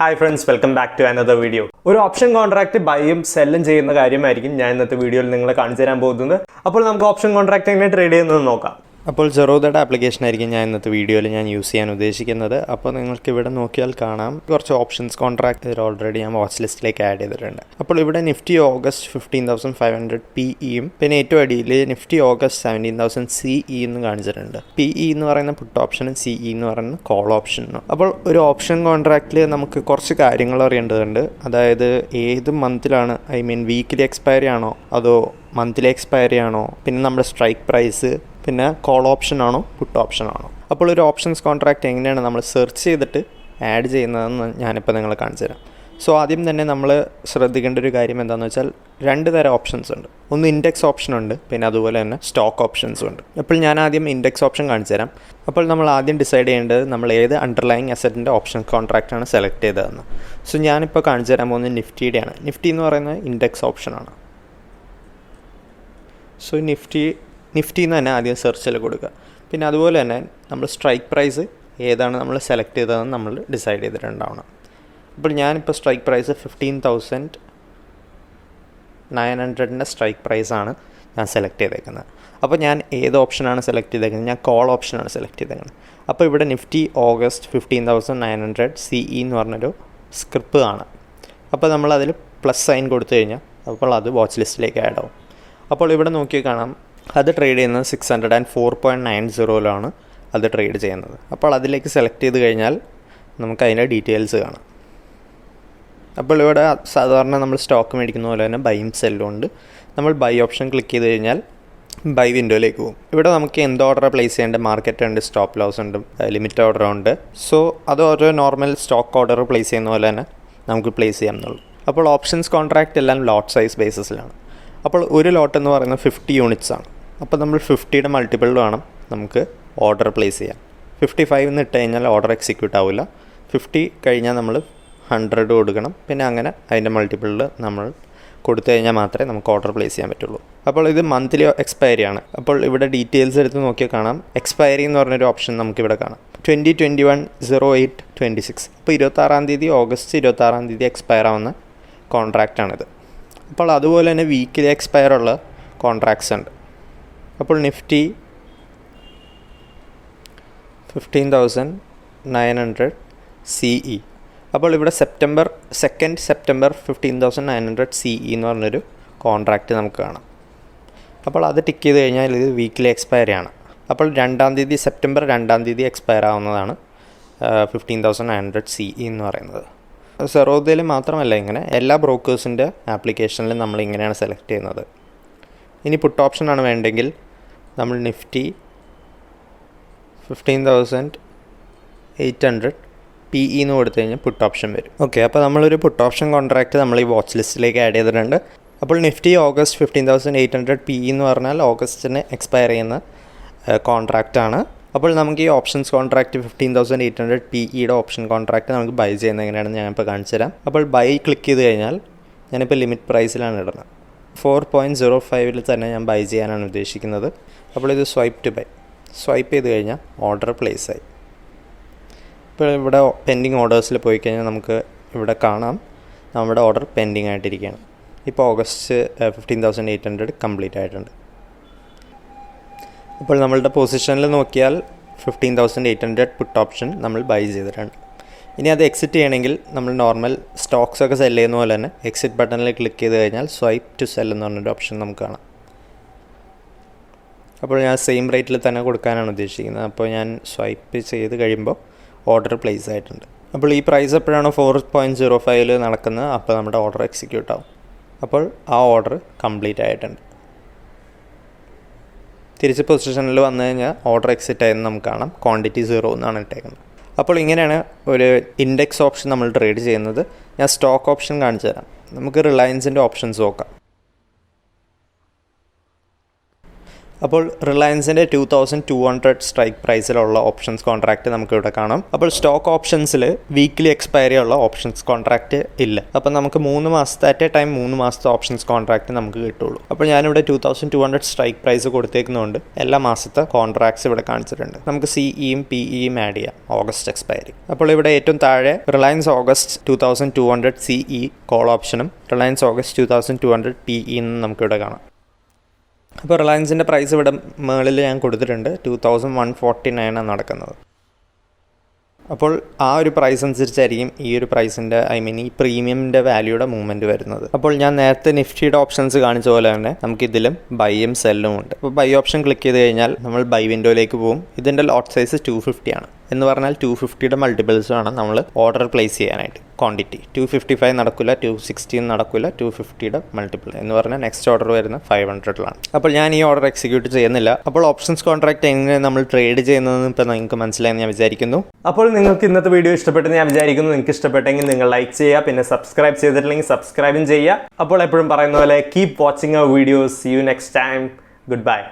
Hi friends, welcome back to another video. ഒരു option contract ബൈയും സെല്ലും ചെയ്യുന്ന കാര്യമായിരിക്കും ഞാൻ ഇന്നത്തെ വീഡിയോയിൽ നിങ്ങളെ കാണിച്ചു തരാൻ പോകുന്നത്. അപ്പോൾ നമുക്ക് ഓപ്ഷൻ കോൺട്രാക്ട് എങ്ങനെ ട്രേഡ് ചെയ്യുന്നത് നോക്കാം. അപ്പോൾ Zerodha'യുടെ ആപ്ലിക്കേഷൻ ആയിരിക്കും ഞാൻ ഇന്നത്തെ വീഡിയോയിൽ യൂസ് ചെയ്യാൻ ഉദ്ദേശിക്കുന്നത്. അപ്പോൾ നിങ്ങൾക്ക് ഇവിടെ നോക്കിയാൽ കാണാം കുറച്ച് ഓപ്ഷൻസ് കോൺട്രാക്ട് ഓൾറെഡി ഞാൻ വാച്ച് ലിസ്റ്റിലേക്ക് ആഡ് ചെയ്തിട്ടുണ്ട്. അപ്പോൾ ഇവിടെ നിഫ്റ്റി ഓഗസ്റ്റ് 15,500 PEയും പിന്നെ ഏറ്റവും അടിയിൽ നിഫ്റ്റി ഓഗസ്റ്റ് 17,000 CE എന്ന് കാണിച്ചിട്ടുണ്ട്. PE എന്ന് പറയുന്ന പുട്ട് ഓപ്ഷനും CE എന്ന് പറയുന്ന കോൾ ഓപ്ഷനും. അപ്പോൾ ഒരു ഓപ്ഷൻ കോൺട്രാക്റ്റിൽ നമുക്ക് കുറച്ച് കാര്യങ്ങൾ അറിയേണ്ടതുണ്ട്. അതായത് ഏത് മന്തിലാണ്, വീക്കിലി എക്സ്പയറി ആണോ അതോ മന്ത്ലി എക്സ്പയറി ആണോ, പിന്നെ നമ്മുടെ സ്ട്രൈക്ക് പ്രൈസ്, പിന്നെ കോൾ ഓപ്ഷൻ ആണോ പുട്ട് ഓപ്ഷൻ ആണോ. അപ്പോൾ ഒരു ഓപ്ഷൻസ് കോൺട്രാക്റ്റ് എങ്ങനെയാണ് നമ്മൾ സെർച്ച് ചെയ്തിട്ട് ആഡ് ചെയ്യുന്നതെന്ന് ഞാനിപ്പോൾ നിങ്ങളെ കാണിച്ചു തരാം. സോ ആദ്യം തന്നെ നമ്മൾ ശ്രദ്ധിക്കേണ്ട ഒരു കാര്യം എന്താണെന്ന് വെച്ചാൽ രണ്ട് തരം ഓപ്ഷൻസ് ഉണ്ട്. ഒന്ന് ഇൻഡെക്സ് ഓപ്ഷൻ ഉണ്ട്, പിന്നെ അതുപോലെ തന്നെ സ്റ്റോക്ക് ഓപ്ഷൻസും ഉണ്ട്. അപ്പോൾ ഞാൻ ആദ്യം ഇൻഡെക്സ് ഓപ്ഷൻ കാണിച്ചു തരാം. അപ്പോൾ നമ്മൾ ആദ്യം ഡിസൈഡ് ചെയ്യേണ്ടത് നമ്മൾ ഏത് അണ്ടർലൈങ് അസറ്റിൻ്റെ ഓപ്ഷൻ കോൺട്രാക്റ്റാണ് സെലക്ട് ചെയ്തതെന്ന്. സോ ഞാനിപ്പോൾ കാണിച്ചു തരാൻ പോകുന്നത് നിഫ്റ്റിയുടെയാണ്. നിഫ്റ്റി എന്ന് പറയുന്നത് ഇൻഡെക്സ് ഓപ്ഷനാണ്. സോ നിഫ്റ്റിന്ന് തന്നെ ആദ്യം സെർച്ചിൽ കൊടുക്കുക. പിന്നെ അതുപോലെ തന്നെ നമ്മൾ സ്ട്രൈക്ക് പ്രൈസ് ഏതാണ് നമ്മൾ സെലക്ട് ചെയ്തതെന്ന് നമ്മൾ ഡിസൈഡ് ചെയ്തിട്ടുണ്ടാവണം. അപ്പോൾ ഞാനിപ്പോൾ സ്ട്രൈക്ക് പ്രൈസ് 15,900 സ്ട്രൈക്ക് പ്രൈസാണ് ഞാൻ സെലക്ട് ചെയ്തേക്കുന്നത്. അപ്പോൾ ഞാൻ ഏത് ഓപ്ഷനാണ് സെലക്ട് ചെയ്തേക്കുന്നത്? ഞാൻ കോൾ ഓപ്ഷനാണ് സെലക്ട് ചെയ്തേക്കുന്നത്. അപ്പോൾ ഇവിടെ നിഫ്റ്റി ഓഗസ്റ്റ് 15,900 CE എന്ന് പറഞ്ഞൊരു സ്ക്രിപ്റ്റ് ആണ്. അപ്പോൾ നമ്മളതിൽ പ്ലസ് സൈൻ കൊടുത്തു കഴിഞ്ഞാൽ അപ്പോൾ അത് വാച്ച് ലിസ്റ്റിലേക്ക് ആഡ് ആവും. അപ്പോൾ ഇവിടെ നോക്കി കാണാം അത് ട്രേഡ് ചെയ്യുന്നത് 604.90 അത് ട്രേഡ് ചെയ്യുന്നത്. അപ്പോൾ അതിലേക്ക് സെലക്ട് ചെയ്ത് കഴിഞ്ഞാൽ നമുക്ക് അതിൻ്റെ ഡീറ്റെയിൽസ് കാണാം. അപ്പോൾ ഇവിടെ സാധാരണ നമ്മൾ സ്റ്റോക്ക് മേടിക്കുന്ന പോലെ തന്നെ ബൈയും സെല്ലും ഉണ്ട്. നമ്മൾ ബൈ ഓപ്ഷൻ ക്ലിക്ക് ചെയ്ത് കഴിഞ്ഞാൽ ബൈ വിൻഡോയിലേക്ക് പോകും. ഇവിടെ നമുക്ക് എന്ത് ഓർഡർ പ്ലേസ് ചെയ്യേണ്ടത്, മാർക്കറ്റ് ഉണ്ട്, സ്റ്റോപ്പ് ലോസ് ഉണ്ട്, ലിമിറ്റ് ഓർഡർ ഉണ്ട്. സോ അത് ഓരോ നോർമൽ സ്റ്റോക്ക് ഓർഡർ പ്ലേസ് ചെയ്യുന്ന പോലെ തന്നെ നമുക്ക് പ്ലേസ് ചെയ്യാമെന്നുള്ളൂ. അപ്പോൾ ഓപ്ഷൻസ് കോൺട്രാക്റ്റ് എല്ലാം ലോട്ട് സൈസ് ബേസിസിലാണ്. അപ്പോൾ ഒരു ലോട്ട് എന്ന് പറയുന്നത് 50 യൂണിറ്റ്സ് ആണ്. അപ്പോൾ നമ്മൾ 50യുടെ മൾട്ടിപ്പിൾ വേണം നമുക്ക് ഓർഡർ പ്ലേസ് ചെയ്യാൻ. 55 എന്ന് ഇട്ട് കഴിഞ്ഞാൽ ഓർഡർ എക്സിക്യൂട്ട് ആവില്ല. 50 കഴിഞ്ഞാൽ നമ്മൾ 100 കൊടുക്കണം. പിന്നെ അങ്ങനെ അതിൻ്റെ മൾട്ടിപ്പിളിൽ നമ്മൾ കൊടുത്തു കഴിഞ്ഞാൽ മാത്രമേ നമുക്ക് ഓർഡർ പ്ലേസ് ചെയ്യാൻ പറ്റുള്ളൂ. അപ്പോൾ ഇത് മന്ത്ലി എക്സ്പയറി ആണ്. അപ്പോൾ ഇവിടെ ഡീറ്റെയിൽസ് എടുത്ത് നോക്കിയാൽ കാണാം എക്സ്പയറി എന്ന് പറഞ്ഞൊരു ഓപ്ഷൻ നമുക്കിവിടെ കാണാം. 2021-08-26. അപ്പോൾ 26-ാം തീയതി ഓഗസ്റ്റ് 26-ാം തീയതി എക്സ്പയർ ആവുന്ന കോൺട്രാക്റ്റാണിത്. അപ്പോൾ അതുപോലെ തന്നെ വീക്കിലി എക്സ്പയർ ഉള്ള കോൺട്രാക്ട്സ് ഉണ്ട്. അപ്പോൾ നിഫ്റ്റി 15,900 CE. അപ്പോൾ ഇവിടെ സെപ്റ്റംബർ 15,900 CE എന്ന് പറഞ്ഞൊരു കോൺട്രാക്റ്റ് നമുക്ക് കാണാം. അപ്പോൾ അത് ടിക്ക് ചെയ്ത് കഴിഞ്ഞാൽ ഇത് വീക്കിലി എക്സ്പയറി ആണ്. അപ്പോൾ സെപ്റ്റംബർ 2-ാം തീയതി എക്സ്പയർ ആവുന്നതാണ് 15,900 CE എന്ന് പറയുന്നത്. സെറോധയിൽ മാത്രമല്ല, ഇങ്ങനെ എല്ലാ ബ്രോക്കേഴ്സിൻ്റെ ആപ്ലിക്കേഷനിലും നമ്മൾ ഇങ്ങനെയാണ് സെലക്ട് ചെയ്യുന്നത്. ഇനി പുട്ട് ഓപ്ഷനാണ് വേണ്ടെങ്കിൽ നമ്മൾ നിഫ്റ്റി 15,800 PE എന്ന് കൊടുത്തു കഴിഞ്ഞാൽ പുട്ട് ഓപ്ഷൻ വരും. ഓക്കെ, അപ്പോൾ നമ്മളൊരു പുട്ട് ഓപ്ഷൻ കോൺട്രാക്റ്റ് നമ്മൾ ഈ വാച്ച് ലിസ്റ്റിലേക്ക് ആഡ് ചെയ്തിട്ടുണ്ട്. അപ്പോൾ നിഫ്റ്റി ഓഗസ്റ്റ് 15,800 PE എന്ന് പറഞ്ഞാൽ ഓഗസ്റ്റിന് എക്സ്പയർ ചെയ്യുന്ന കോൺട്രാക്റ്റാണ്. അപ്പോൾ നമുക്ക് ഈ ഓപ്ഷൻസ് കോൺട്രാക്റ്റ് 15,800 PEയുടെ ഓപ്ഷൻ കോൺട്രാക്റ്റ് നമുക്ക് ബൈ ചെയ്യുന്നത് എങ്ങനെയാണെന്ന് ഞാനിപ്പോൾ കാണിച്ചു തരാം. അപ്പോൾ ബൈ ക്ലിക്ക് ചെയ്ത് കഴിഞ്ഞാൽ ഞാനിപ്പോൾ ലിമിറ്റ് പ്രൈസിലാണ് ഇടുന്നത്. 4.05 തന്നെ ഞാൻ ബൈ ചെയ്യാനാണ് ഉദ്ദേശിക്കുന്നത്. അപ്പോൾ ഇത് സ്വൈപ്പ് ചെയ്ത് കഴിഞ്ഞാൽ ഓർഡർ പ്ലേസ് ആയി. ഇപ്പോൾ ഇവിടെ പെൻഡിങ് ഓർഡേഴ്സിൽ പോയി കഴിഞ്ഞാൽ നമുക്ക് ഇവിടെ കാണാം നമ്മുടെ ഓർഡർ പെൻഡിങ് ആയിട്ടിരിക്കുകയാണ്. ഇപ്പോൾ ഓഗസ്റ്റ് 15,800 കംപ്ലീറ്റ് ആയിട്ടുണ്ട്. അപ്പോൾ നമ്മളുടെ പൊസിഷനിൽ നോക്കിയാൽ 15,800 പുട്ട് ഓപ്ഷൻ നമ്മൾ ബൈ ചെയ്തിട്ടുണ്ട്. ഇനി അത് എക്സിറ്റ് ചെയ്യണമെങ്കിൽ നമ്മൾ നോർമൽ സ്റ്റോക്സൊക്കെ സെല് ചെയ്യുന്ന പോലെ തന്നെ എക്സിറ്റ് ബട്ടണിൽ ക്ലിക്ക് ചെയ്ത് കഴിഞ്ഞാൽ സ്വൈപ്പ് ടു സെൽ എന്ന് പറഞ്ഞൊരു ഓപ്ഷൻ നമുക്ക് കാണാം. അപ്പോൾ ഞാൻ സെയിം റേറ്റിൽ തന്നെ കൊടുക്കാനാണ് ഉദ്ദേശിക്കുന്നത്. അപ്പോൾ ഞാൻ സ്വൈപ്പ് ചെയ്ത് കഴിയുമ്പോൾ ഓർഡർ പ്ലേസ് ആയിട്ടുണ്ട്. അപ്പോൾ ഈ പ്രൈസ് എപ്പോഴാണ് 4.05 നടക്കുന്നത്, അപ്പോൾ നമ്മുടെ ഓർഡർ എക്സിക്യൂട്ട് ആവും. അപ്പോൾ ആ ഓർഡർ കംപ്ലീറ്റ് ആയിട്ടുണ്ട്. തിരിച്ച് പൊസിഷനിൽ വന്നു കഴിഞ്ഞാൽ ഓർഡർ എക്സിറ്റ് ആയെന്ന് നമുക്ക് കാണാം. ക്വാണ്ടിറ്റി 0 എന്നാണ് ഇട്ടേക്കുന്നത്. അപ്പോൾ ഇങ്ങനെയാണ് ഒരു ഇൻഡെക്സ് ഓപ്ഷൻ നമ്മൾ ട്രേഡ് ചെയ്യുന്നത്. ഞാൻ സ്റ്റോക്ക് ഓപ്ഷൻ കാണിച്ചു തരാം. നമുക്ക് റിലയൻസിൻ്റെ ഓപ്ഷൻസ് നോക്കാം. അപ്പോൾ റിലയൻസിൻ്റെ 2200 സ്ട്രൈക്ക് പ്രൈസിലുള്ള ഓപ്ഷൻസ് കോൺട്രാക്റ്റ് നമുക്കിവിടെ കാണാം. അപ്പോൾ സ്റ്റോക്ക് ഓപ്ഷൻസിൽ വീക്ക്ലി എക്സ്പയറി ഉള്ള ഓപ്ഷൻസ് കോൺട്രാക്റ്റ് ഇല്ല. അപ്പോൾ നമുക്ക് 3 മാസത്തെ അറ്റ് എ ടൈം 3 മാസത്തെ ഓപ്ഷൻസ് കോൺട്രാക്റ്റ് നമുക്ക് കിട്ടുള്ളൂ. അപ്പോൾ ഞാനിവിടെ 2200 സ്ട്രൈക്ക് പ്രൈസ് കൊടുത്തേക്കുന്നതുകൊണ്ട് എല്ലാ മാസത്തെ കോൺട്രാക്ട്സ് ഇവിടെ കാണിച്ചിട്ടുണ്ട്. നമുക്ക് സിഇയും പിഇയും ആഡ് ചെയ്യാം. August expiry. അപ്പോൾ ഇവിടെ ഏറ്റവും താഴെ റിലയൻസ് ഓഗസ്റ്റ് 2200 സിഇ കോൾ ഓപ്ഷനും റിലയൻസ് ഓഗസ്റ്റ് 2200 പിഇ എന്ന് നമുക്കിവിടെ കാണാം. അപ്പോൾ റിലയൻസിൻ്റെ പ്രൈസ് ഇവിടെ മുകളിൽ ഞാൻ കൊടുത്തിട്ടുണ്ട്. 2149 നടക്കുന്നത്. അപ്പോൾ ആ ഒരു പ്രൈസ് അനുസരിച്ചായിരിക്കും ഈ ഒരു പ്രൈസിൻ്റെ ഈ പ്രീമിയമിൻ്റെ വാല്യൂയുടെ മൂവ്മെൻറ്റ് വരുന്നത്. അപ്പോൾ ഞാൻ നേരത്തെ നിഫ്റ്റിയുടെ ഓപ്ഷൻസ് കാണിച്ച പോലെ തന്നെ നമുക്കിതിലും ബൈയും സെല്ലും ഉണ്ട്. അപ്പോൾ ബൈ ഓപ്ഷൻ ക്ലിക്ക് ചെയ്ത് കഴിഞ്ഞാൽ നമ്മൾ ബൈ വിൻഡോയിലേക്ക് പോകും. ഇതിൻ്റെ ലോട്ട് സൈസ് 250 ആണ്. എന്ന് പറഞ്ഞാൽ 250യുടെ മൾട്ടിപ്പിൾസ് വേണം നമ്മൾ ഓർഡർ പ്ലേസ് ചെയ്യാനായിട്ട്. ക്വാണ്ടിറ്റി 255 നടക്കില്ല, 260 നടക്കില്ല, 250യുടെ മൾട്ടിപ്പിൾ എന്ന് പറഞ്ഞാൽ നെക്സ്റ്റ് ഓർഡർ വരുന്ന 500ലാണ്. അപ്പോൾ ഞാൻ ഈ ഓർഡർ എക്സിക്യൂട്ട് ചെയ്യുന്നില്ല. അപ്പോൾ ഓപ്ഷൻസ് കോൺട്രാക്ട് എങ്ങനെ നമ്മൾ ട്രേഡ് ചെയ്യുന്നതെന്ന് ഇപ്പോൾ നിങ്ങൾക്ക് മനസ്സിലായെന്ന് ഞാൻ വിചാരിക്കുന്നു. അപ്പോൾ നിങ്ങൾക്ക് ഇന്നത്തെ വീഡിയോ ഇഷ്ടപ്പെട്ടെന്ന് ഞാൻ വിചാരിക്കുന്നു. നിങ്ങൾക്ക് ഇഷ്ടപ്പെട്ടെങ്കിൽ നിങ്ങൾ ലൈക്ക് ചെയ്യുക, പിന്നെ സബ്സ്ക്രൈബ് ചെയ്തിട്ടില്ലെങ്കിൽ സബ്സ്ക്രൈബും ചെയ്യുക. അപ്പോൾ എപ്പോഴും പറയുന്ന പോലെ keep watching our videos. See you next time. Good by.